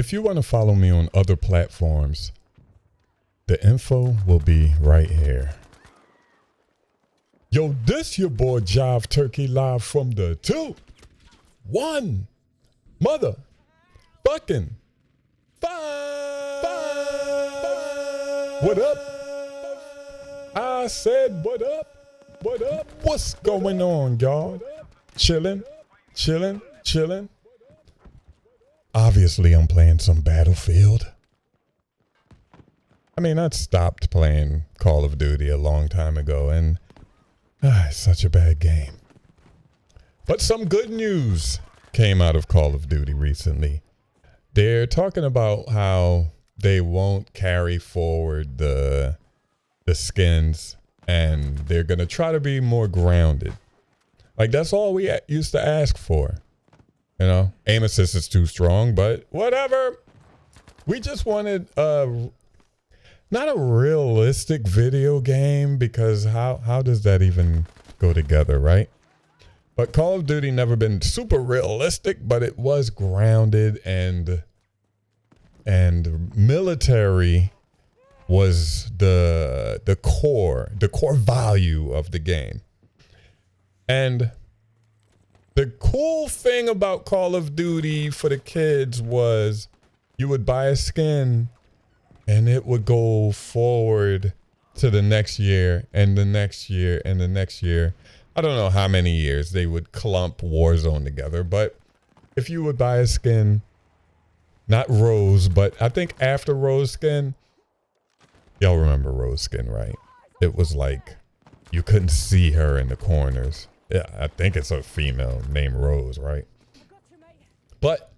If you want to follow me on other platforms, the info will be right here. Yo, this your boy Jive Turkey live from the 2 1 mother fucking 5. What up? I said what up? What up? What's going on, y'all? Chilling, chilling, chilling. Obviously, I'm playing some Battlefield. I mean, I stopped playing Call of Duty a long time ago, and it's such a bad game. But some good news came out of Call of Duty recently. They're talking about how they won't carry forward the skins, and they're going to try to be more grounded. Like, that's all we used to ask for. You know, aim assist is too strong, but whatever. We just wanted not a realistic video game, because how does that even go together, right? But Call of Duty never been super realistic, but it was grounded, and military was the core value of the game. And the cool thing about Call of Duty for the kids was you would buy a skin and it would go forward to the next year and the next year and the next year. I don't know how many years they would clump Warzone together, but if you would buy a skin, not Rose, but I think after Rose skin, y'all remember Rose skin, right? It was like you couldn't see her in the corners. Yeah, I think it's a female named Rose, right? But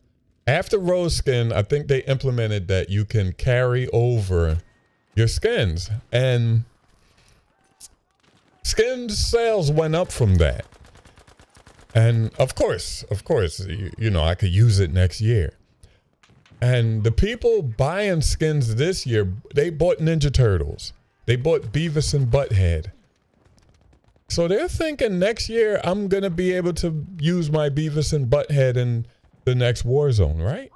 after Rose skin, I think they implemented that you can carry over your skins, and skin sales went up from that. And of course, you know, I could use it next year. And the people buying skins this year, they bought Ninja Turtles. They bought Beavis and Butthead. So they're thinking next year I'm going to be able to use my Beavis and Butthead in the next Warzone, right?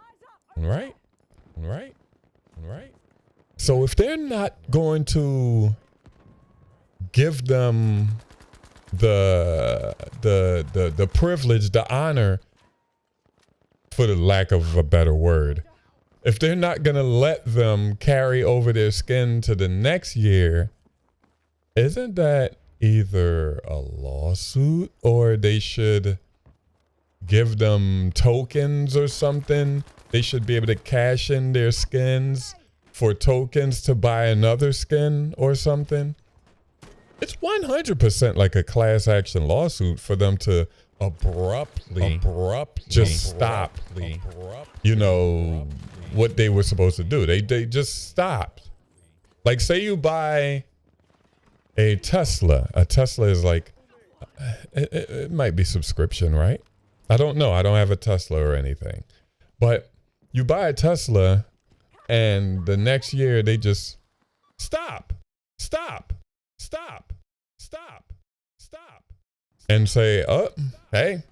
Right? Right? Right? So if they're not going to give them the privilege, the honor, for the lack of a better word, if they're not going to let them carry over their skin to the next year, isn't that either a lawsuit, or they should give them tokens or something? They should be able to cash in their skins for tokens to buy another skin or something. It's 100% like a class action lawsuit for them to abruptly just stop, you know, what they were supposed to do. They just stopped. Like, say you buy a Tesla. A Tesla is like, it might be subscription, right? I don't know. I don't have a Tesla or anything. But you buy a Tesla, and the next year they just stop, and say, oh, hey,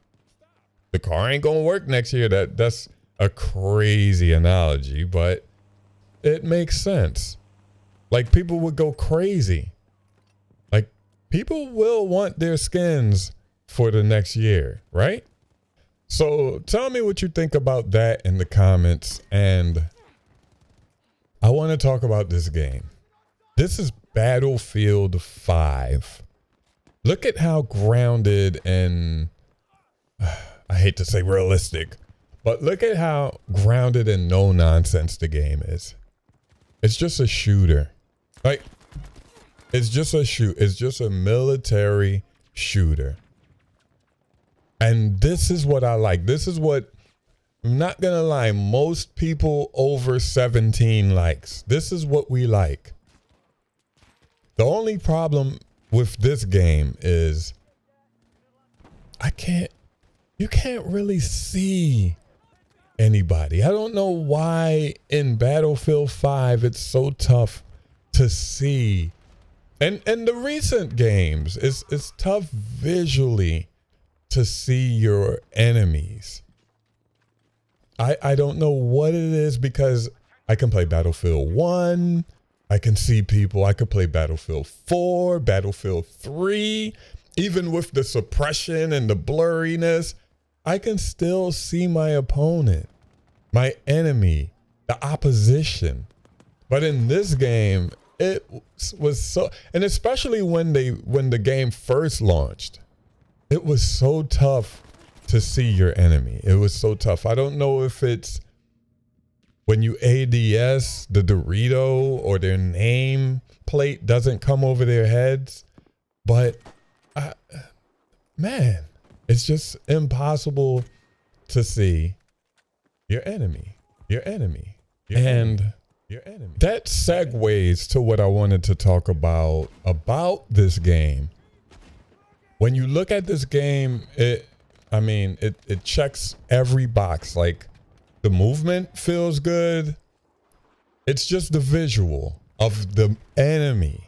the car ain't gonna work next year. That's a crazy analogy, but it makes sense. Like, people would go crazy. Like, people will want their skins for the next year, right? So tell me what you think about that in the comments. And I want to talk about this game. This is Battlefield 5. Look at how grounded and, I hate to say realistic, but look at how grounded and no nonsense the game is. It's just a shooter. Like, it's just a military shooter. And this is what I like. This is what, I'm not gonna lie, most people over 17 likes. This is what we like. The only problem with this game is you can't really see anybody. I don't know why in Battlefield 5 it's so tough to see. And the recent games, it's tough visually to see your enemies. I don't know what it is, because I can play Battlefield 1. I can see people. I could play Battlefield 4, Battlefield 3. Even with the suppression and the blurriness, I can still see my opponent, my enemy, the opposition. But in this game, it was so, and especially when the game first launched, it was so tough to see your enemy. It was so tough. I don't know if it's when you ADS the Dorito or their name plate doesn't come over their heads, but man, it's just impossible to see your enemy, and that segues to what I wanted to talk about this game. When you look at this game, it checks every box. Like, the movement feels good. It's just the visual of the enemy.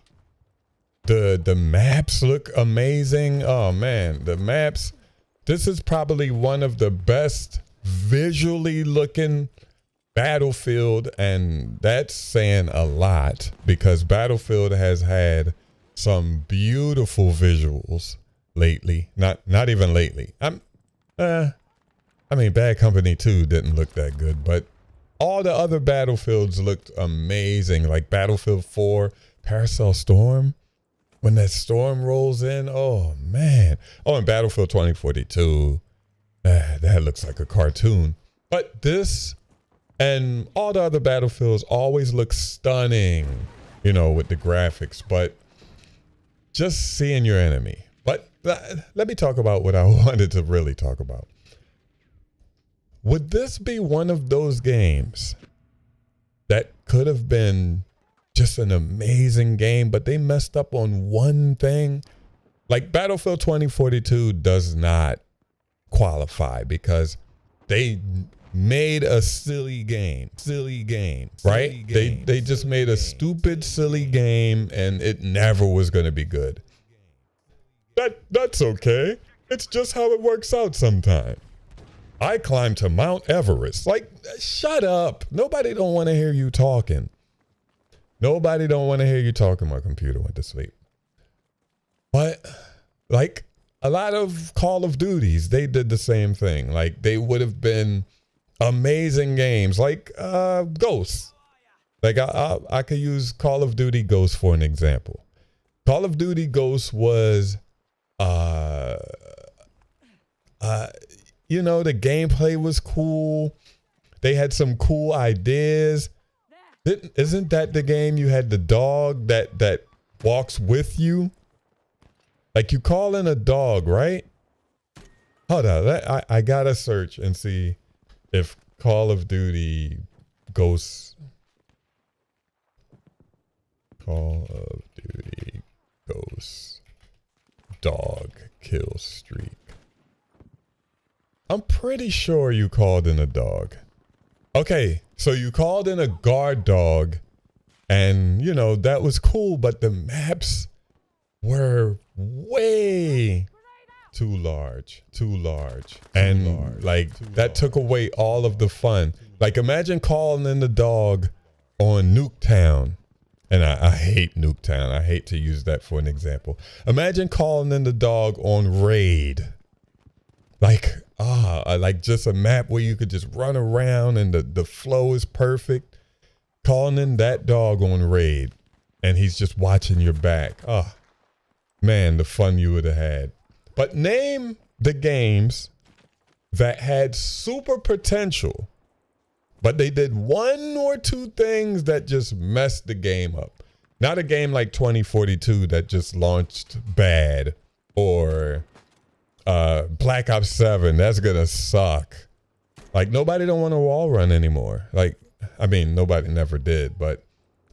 The maps look amazing. Oh man, the maps. This is probably one of the best visually looking Battlefield, and that's saying a lot, because Battlefield has had some beautiful visuals lately. Not even lately. Bad Company 2 didn't look that good, but all the other Battlefields looked amazing. Like Battlefield 4, Paracel Storm, when that storm rolls in, oh man. Oh, and Battlefield 2042, that looks like a cartoon. But this and all the other Battlefields always look stunning, with the graphics, but just seeing your enemy. But let me talk about what I wanted to really talk about. Would this be one of those games that could have been just an amazing game, but they messed up on one thing? Like Battlefield 2042 does not qualify because they made a silly game, right? They just made a stupid, silly game, and it never was going to be good. That's okay. It's just how it works out sometimes. I climbed to Mount Everest. Like, shut up. Nobody don't want to hear you talking. Nobody don't want to hear you talking. My computer went to sleep. But like a lot of Call of Duties, they did the same thing. Like, they would have been amazing games, like Ghosts. Like I could use Call of Duty Ghosts for an example. Call of Duty Ghosts was the gameplay was cool. They had some cool ideas. Isn't that the game you had the dog that walks with you? Like, you call in a dog, right? Hold on, I gotta search and see if Call of Duty Ghosts dog kill streak. I'm pretty sure you called in a dog. Okay, so you called in a guard dog, and that was cool, but the maps were way too large. That took away all of the fun. Like, imagine calling in the dog on Nuketown. And I hate Nuketown. I hate to use that for an example. Imagine calling in the dog on Raid. Like just a map where you could just run around and the flow is perfect. Calling in that dog on Raid, and he's just watching your back. Oh, man, the fun you would have had. But name the games that had super potential, but they did one or two things that just messed the game up. Not a game like 2042 that just launched bad, or Black Ops 7, that's gonna suck. Like, nobody don't want to wall run anymore. Like, nobody never did, but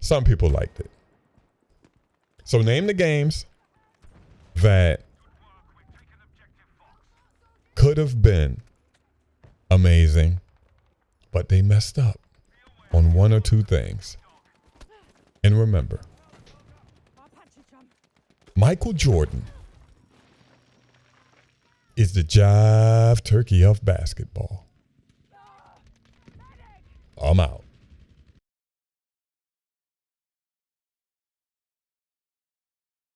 some people liked it. So name the games that could have been amazing, but they messed up on one or two things. And remember, Michael Jordan is the jive turkey of basketball. I'm out.